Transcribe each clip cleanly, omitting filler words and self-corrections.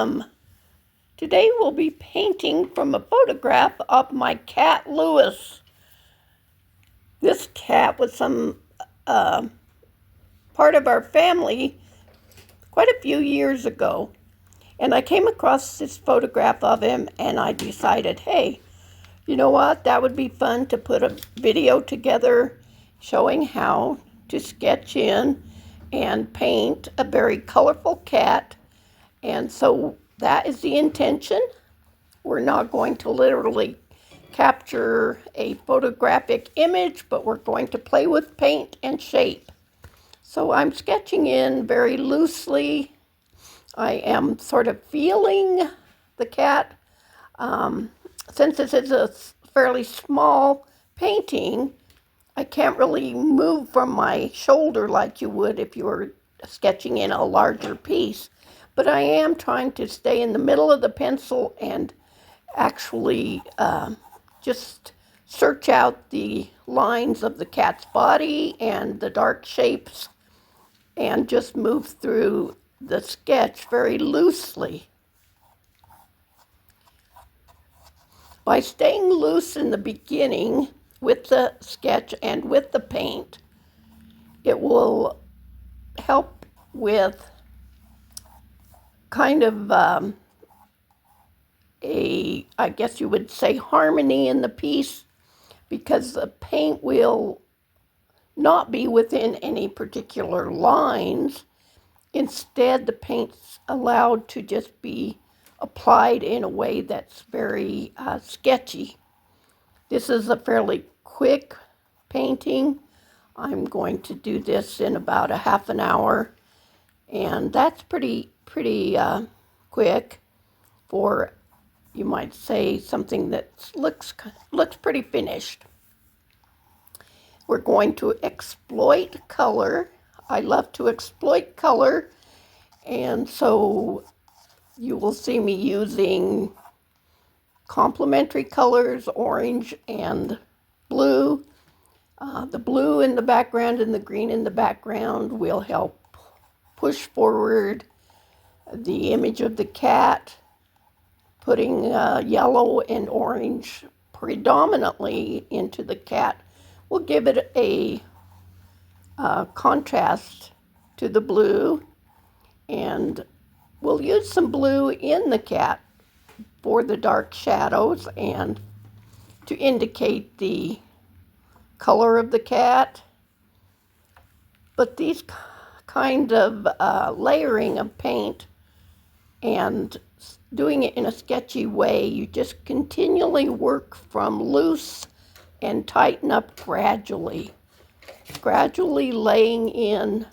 Welcome! Today we'll be painting from a photograph of my cat Lewis. This cat was some part of our family quite a few years ago. And I came across this photograph of him and I decided, hey, you know what? That would be fun to put a video together showing how to sketch in and paint a very colorful cat. And so that is the intention. We're not going to literally capture a photographic image, but we're going to play with paint and shape. So I'm sketching in very loosely. I am sort of feeling the cat. Since this is a fairly small painting, I can't really move from my shoulder like you would if you were sketching in a larger piece. But I am trying to stay in the middle of the pencil and actually just search out the lines of the cat's body and the dark shapes and just move through the sketch very loosely. By staying loose in the beginning with the sketch and with the paint, it will help with kind of I guess you would say, harmony in the piece, because the paint will not be within any particular lines. Instead, the paint's allowed to just be applied in a way that's very sketchy. This is a fairly quick painting. I'm going to do this in about a half an hour, and that's pretty quick for, you might say, something that looks pretty finished. We're going to exploit color. I love to exploit color, and so you will see me using complementary colors, orange and blue. The blue in the background and the green in the background will help push forward the image of the cat. Putting yellow and orange predominantly into the cat will give it a contrast to the blue, and we'll use some blue in the cat for the dark shadows and to indicate the color of the cat. But these kind of layering of paint and doing it in a sketchy way, you just continually work from loose and tighten up gradually laying in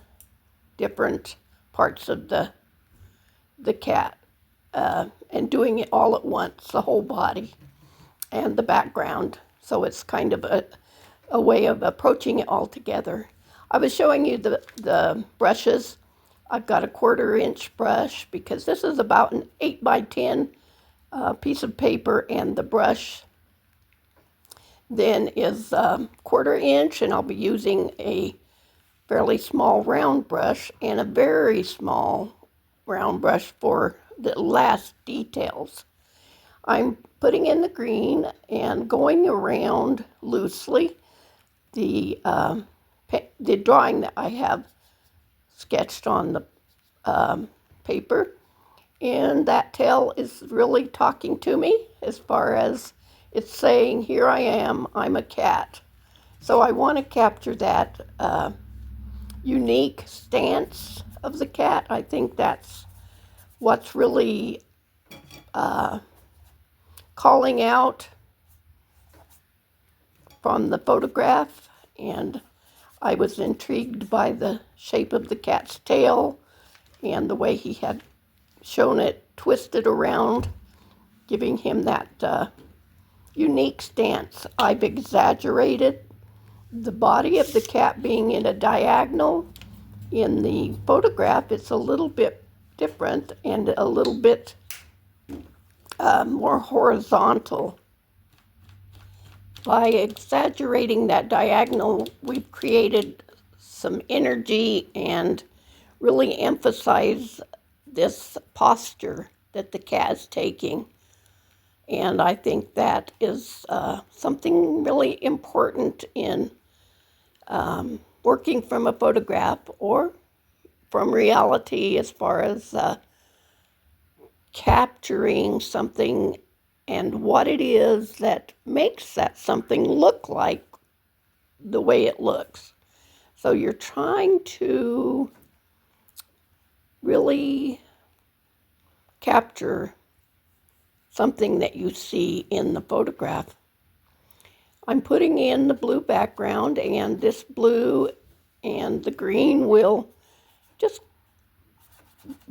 different parts of the cat and doing it all at once, the whole body and the background. So it's kind of a way of approaching it all together. I was showing you the brushes. I've got a 1/4 inch brush because this is about an 8 by 10 piece of paper, and the brush then is 1/4 inch, and I'll be using a fairly small round brush and a very small round brush for the last details. I'm putting in the green and going around loosely the drawing that I have sketched on the paper, and that tail is really talking to me as far as it's saying, here I am, I'm a cat. So I want to capture that unique stance of the cat. I think that's what's really calling out from the photograph, and I was intrigued by the shape of the cat's tail and the way he had shown it twisted around, giving him that unique stance. I've exaggerated the body of the cat being in a diagonal. In the photograph, it's a little bit different and a little bit more horizontal. By exaggerating that diagonal, we've created some energy and really emphasize this posture that the cat is taking. And I think that is something really important in working from a photograph or from reality, as far as capturing something and what it is that makes that something look like the way it looks. So you're trying to really capture something that you see in the photograph. I'm putting in the blue background, and this blue and the green will just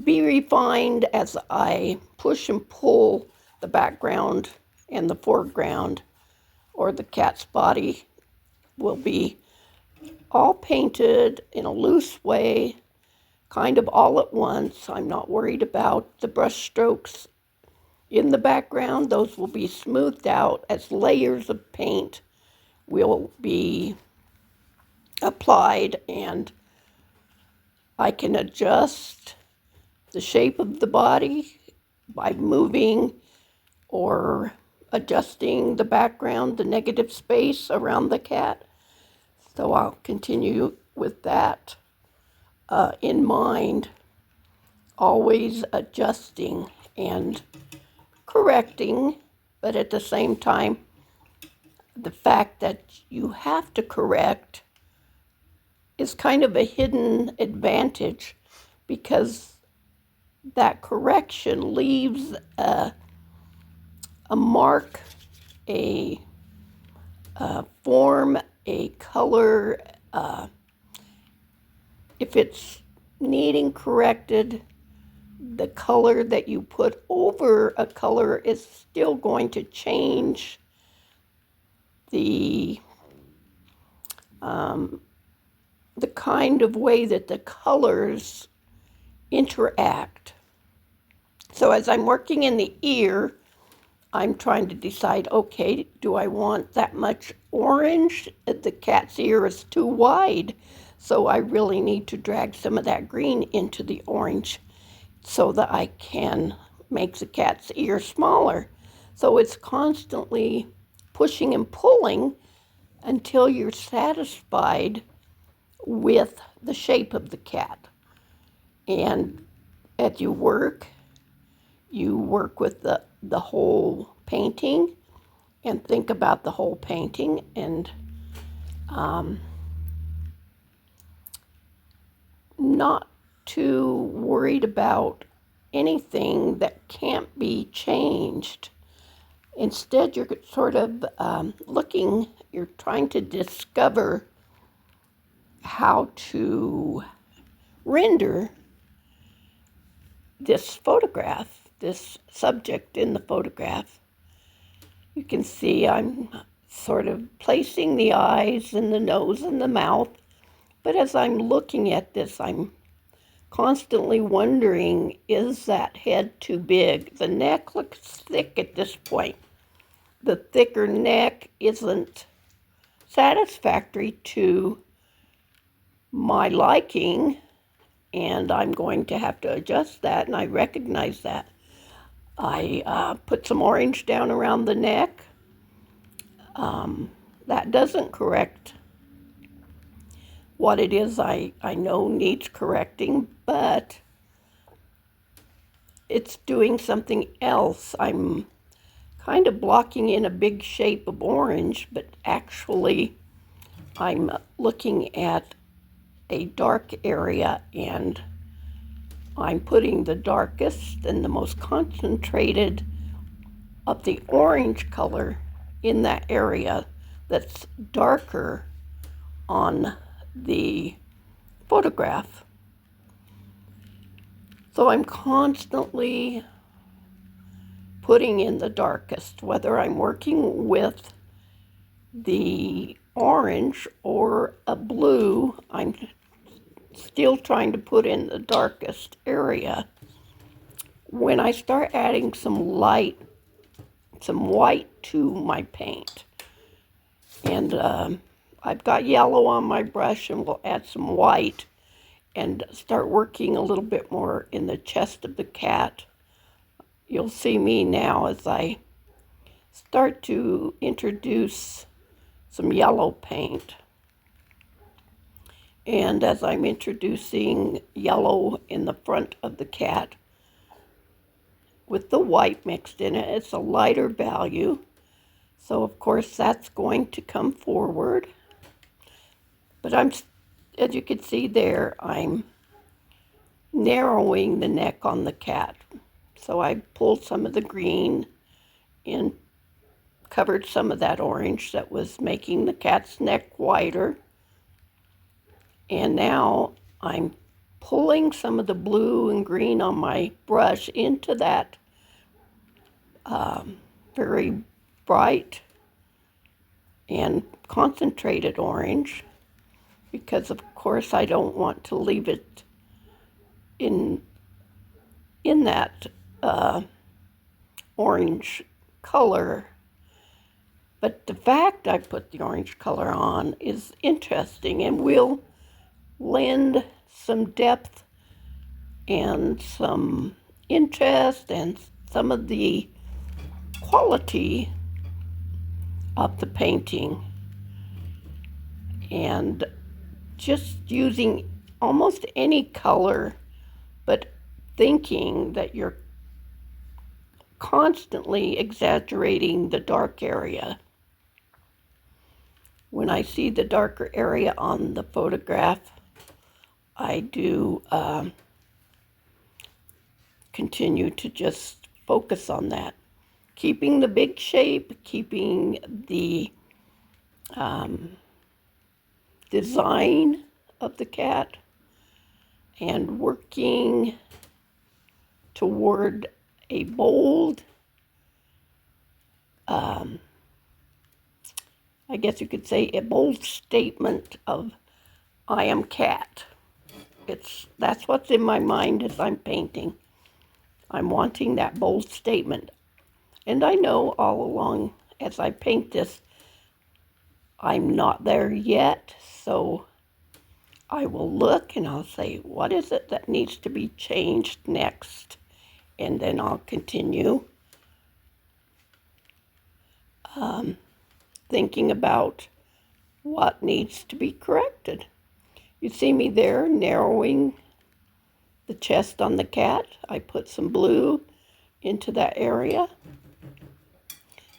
be refined as I push and pull the background, and the foreground or the cat's body will be all painted in a loose way, kind of all at once. I'm not worried about the brush strokes in the background. Those will be smoothed out as layers of paint will be applied, and I can adjust the shape of the body by moving or adjusting the background, the negative space around the cat. So I'll continue with that in mind, always adjusting and correcting, but at the same time, the fact that you have to correct is kind of a hidden advantage, because that correction leaves a mark, a form, a color. If it's needing corrected, the color that you put over a color is still going to change the kind of way that the colors interact. So as I'm working in the ear, I'm trying to decide, okay, do I want that much orange? The cat's ear is too wide, so I really need to drag some of that green into the orange so that I can make the cat's ear smaller. So it's constantly pushing and pulling until you're satisfied with the shape of the cat. And as you work with the whole painting and think about the whole painting, and not too worried about anything that can't be changed. Instead, you're sort of you're trying to discover how to render this photograph, this subject in the photograph. You can see I'm sort of placing the eyes and the nose and the mouth, but as I'm looking at this, I'm constantly wondering, is that head too big? The neck looks thick at this point. The thicker neck isn't satisfactory to my liking, and I'm going to have to adjust that, and I recognize that. I put some orange down around the neck. That doesn't correct what it is I know needs correcting, but it's doing something else. I'm kind of blocking in a big shape of orange, but actually I'm looking at a dark area, and I'm putting the darkest and the most concentrated of the orange color in that area that's darker on the photograph. So I'm constantly putting in the darkest, whether I'm working with the orange or a blue. I'm still trying to put in the darkest area. When I start adding some light, some white to my paint, and I've got yellow on my brush, and we'll add some white and start working a little bit more in the chest of the cat, you'll see me now as I start to introduce some yellow paint. And as I'm introducing yellow in the front of the cat with the white mixed in it, it's a lighter value. So of course that's going to come forward. But as you can see there, I'm narrowing the neck on the cat. So I pulled some of the green and covered some of that orange that was making the cat's neck wider. And now I'm pulling some of the blue and green on my brush into that very bright and concentrated orange, because of course I don't want to leave it in that orange color. But the fact I put the orange color on is interesting and will lend some depth and some interest and some of the quality of the painting. And just using almost any color, but thinking that you're constantly exaggerating the dark area. When I see the darker area on the photograph, I do continue to just focus on that. Keeping the big shape, keeping the design of the cat, and working toward a bold, I guess you could say a bold statement of I am cat. That's what's in my mind as I'm painting. I'm wanting that bold statement. And I know all along as I paint this, I'm not there yet, so I will look and I'll say, what is it that needs to be changed next? And then I'll continue thinking about what needs to be corrected. You see me there narrowing the chest on the cat. I put some blue into that area.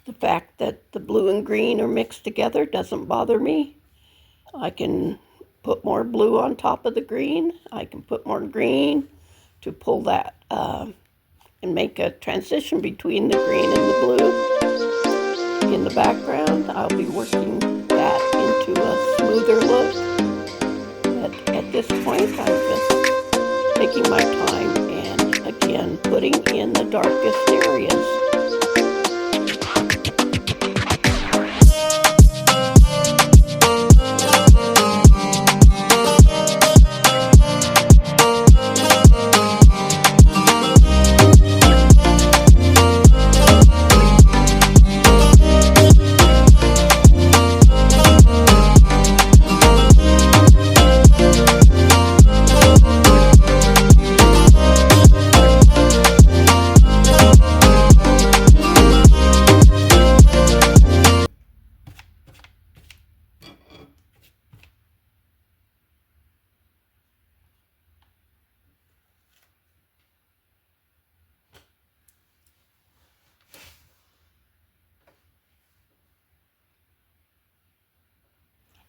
The fact that the blue and green are mixed together doesn't bother me. I can put more blue on top of the green. I can put more green to pull that and make a transition between the green and the blue. In the background, I'll be working that into a smoother look. But at this point, I'm just taking my time and again putting in the darkest areas.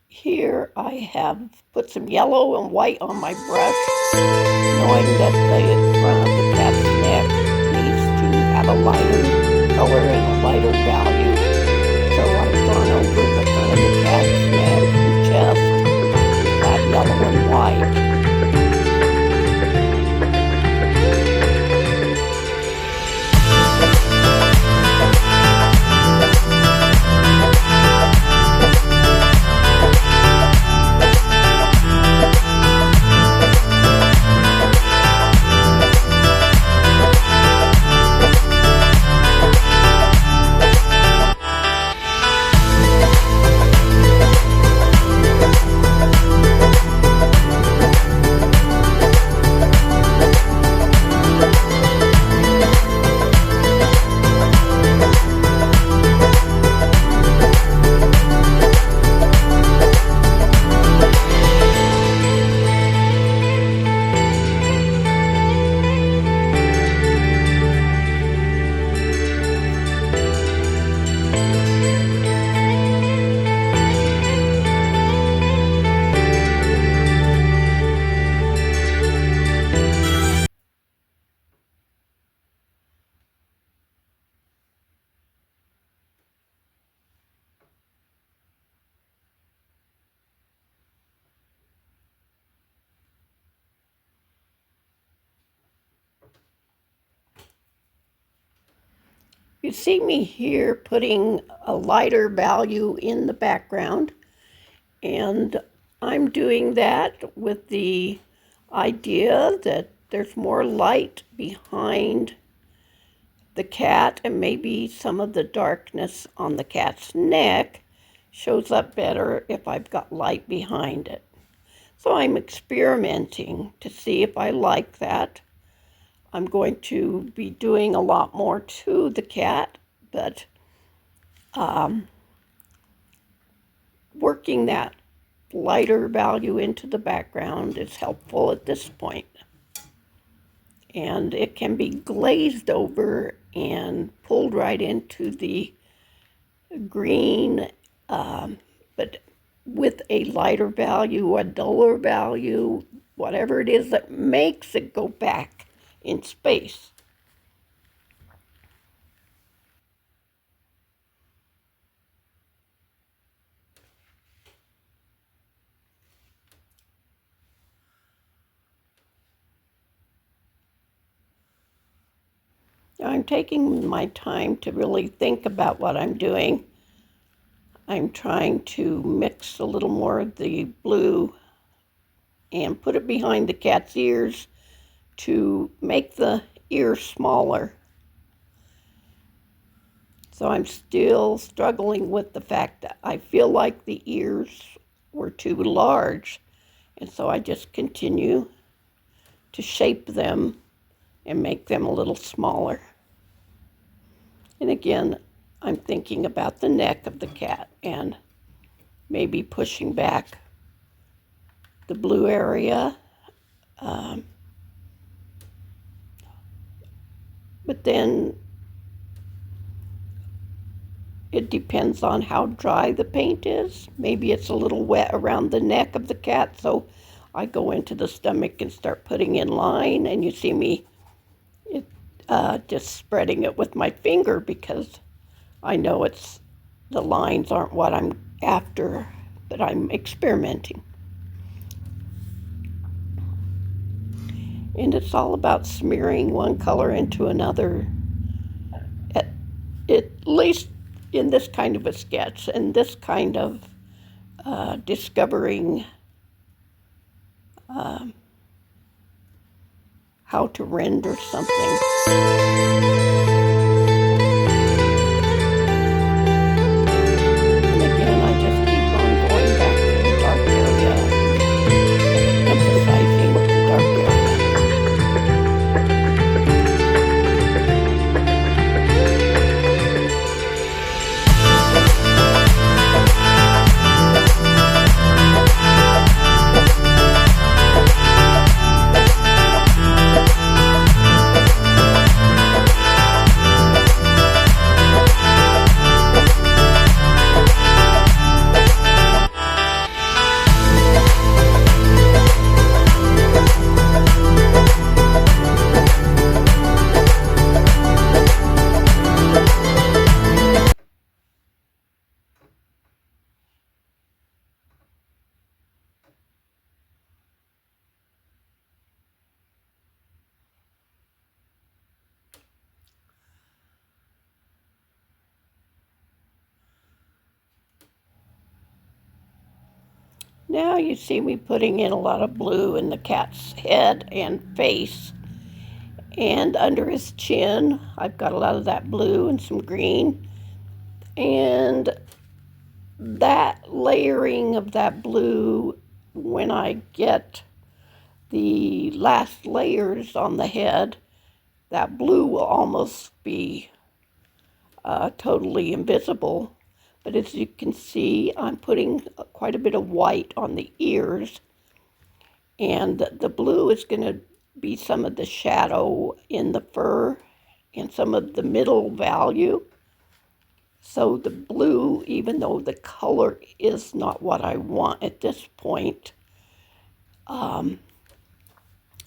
Here I have put some yellow and white on my brush, knowing that the front of the cat's neck needs to have a lighter color and a lighter value. So I've gone over the front of the cat's neck and chest with that yellow and white. You see me here putting a lighter value in the background, and I'm doing that with the idea that there's more light behind the cat, and maybe some of the darkness on the cat's neck shows up better if I've got light behind it. So I'm experimenting to see if I like that. I'm going to be doing a lot more to the cat, but working that lighter value into the background is helpful at this point. And it can be glazed over and pulled right into the green, but with a lighter value, a duller value, whatever it is that makes it go back in space. I'm taking my time to really think about what I'm doing. I'm trying to mix a little more of the blue and put it behind the cat's ears to make the ears smaller. So I'm still struggling with the fact that I feel like the ears were too large, and so I just continue to shape them and make them a little smaller. And again, I'm thinking about the neck of the cat and maybe pushing back the blue area. But then it depends on how dry the paint is. Maybe it's a little wet around the neck of the cat, so I go into the stomach and start putting in line, and you see me just spreading it with my finger because I know the lines aren't what I'm after, but I'm experimenting. And it's all about smearing one color into another, at least in this kind of a sketch and this kind of discovering how to render something. And again, I just keep on going back to the dark area, emphasizing the dark area. Now you see me putting in a lot of blue in the cat's head and face, and under his chin I've got a lot of that blue and some green, and that layering of that blue, when I get the last layers on the head, that blue will almost be totally invisible. But as you can see, I'm putting quite a bit of white on the ears, and the blue is going to be some of the shadow in the fur and some of the middle value. So the blue, even though the color is not what I want at this point,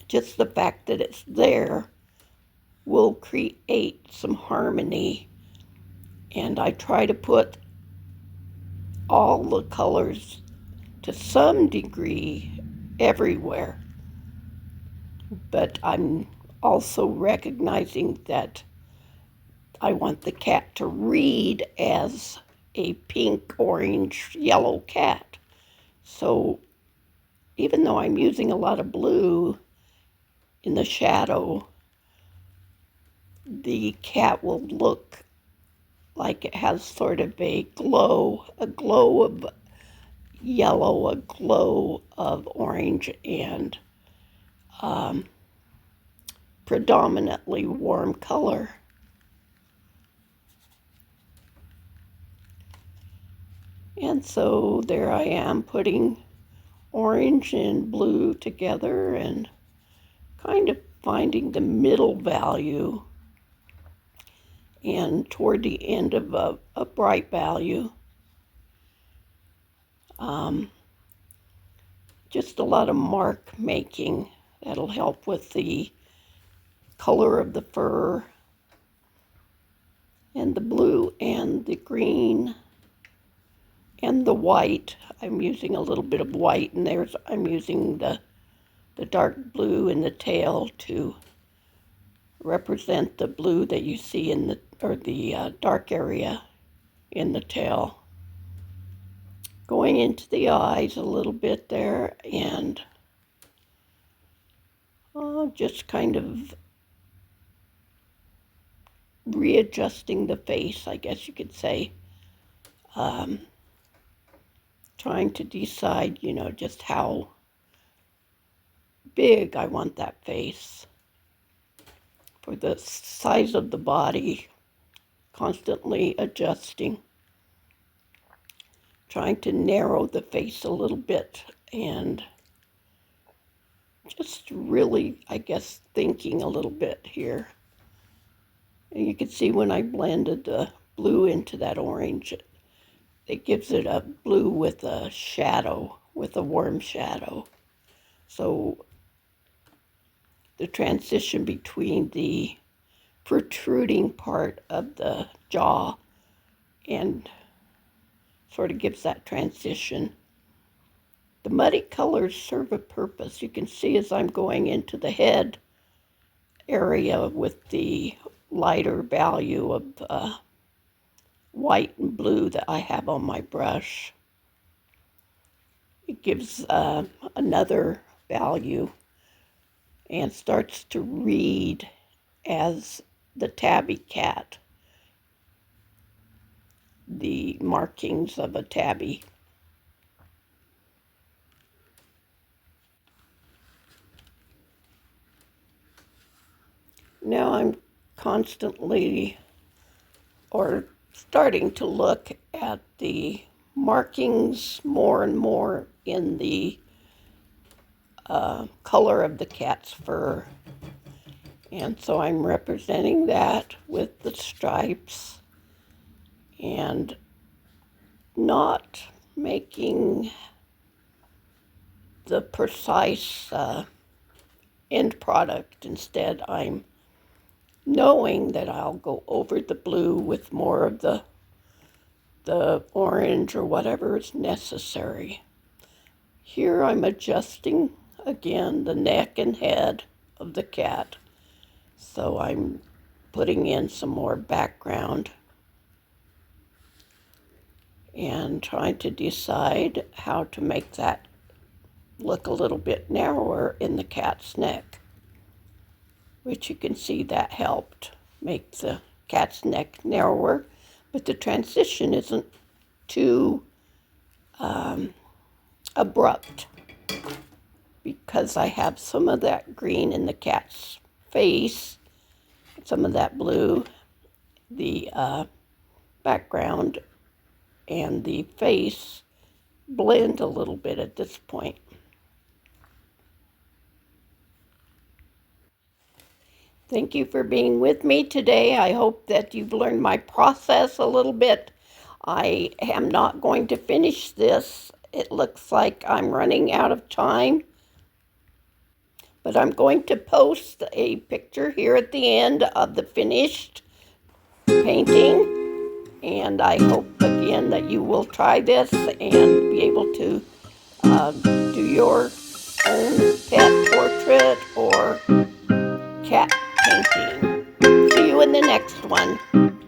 just the fact that it's there will create some harmony. And I try to put all the colors to some degree everywhere. But I'm also recognizing that I want the cat to read as a pink, orange, yellow cat. So even though I'm using a lot of blue in the shadow, the cat will look like it has sort of a glow of yellow, a glow of orange, and predominantly warm color. And so there I am putting orange and blue together and kind of finding the middle value and toward the end of a bright value. Just a lot of mark making that'll help with the color of the fur and the blue and the green and the white. I'm using a little bit of white, and I'm using the dark blue in the tail to represent the blue that you see in the dark area in the tail. Going into the eyes a little bit there, and just kind of readjusting the face, I guess you could say. Trying to decide, just how big I want that face for the size of the body, constantly adjusting. Trying to narrow the face a little bit and just really, I guess, thinking a little bit here. And you can see when I blended the blue into that orange, it gives it a blue with a shadow, with a warm shadow. So the transition between the protruding part of the jaw and sort of gives that transition. The muddy colors serve a purpose. You can see as I'm going into the head area with the lighter value of white and blue that I have on my brush. It gives another value and starts to read as the tabby cat, the markings of a tabby. Now I'm constantly or starting to look at the markings more and more in the color of the cat's fur. And so I'm representing that with the stripes and not making the precise end product. Instead, I'm knowing that I'll go over the blue with more of the orange or whatever is necessary. Here I'm adjusting again the neck and head of the cat. So I'm putting in some more background and trying to decide how to make that look a little bit narrower in the cat's neck, which you can see that helped make the cat's neck narrower, but the transition isn't too abrupt because I have some of that green in the cat's face, some of that blue, the background and the face blend a little bit at this point. Thank you for being with me today. I hope that you've learned my process a little bit. I am not going to finish this. It looks like I'm running out of time. But I'm going to post a picture here at the end of the finished painting. And I hope again that you will try this and be able to do your own pet portrait or cat painting. See you in the next one.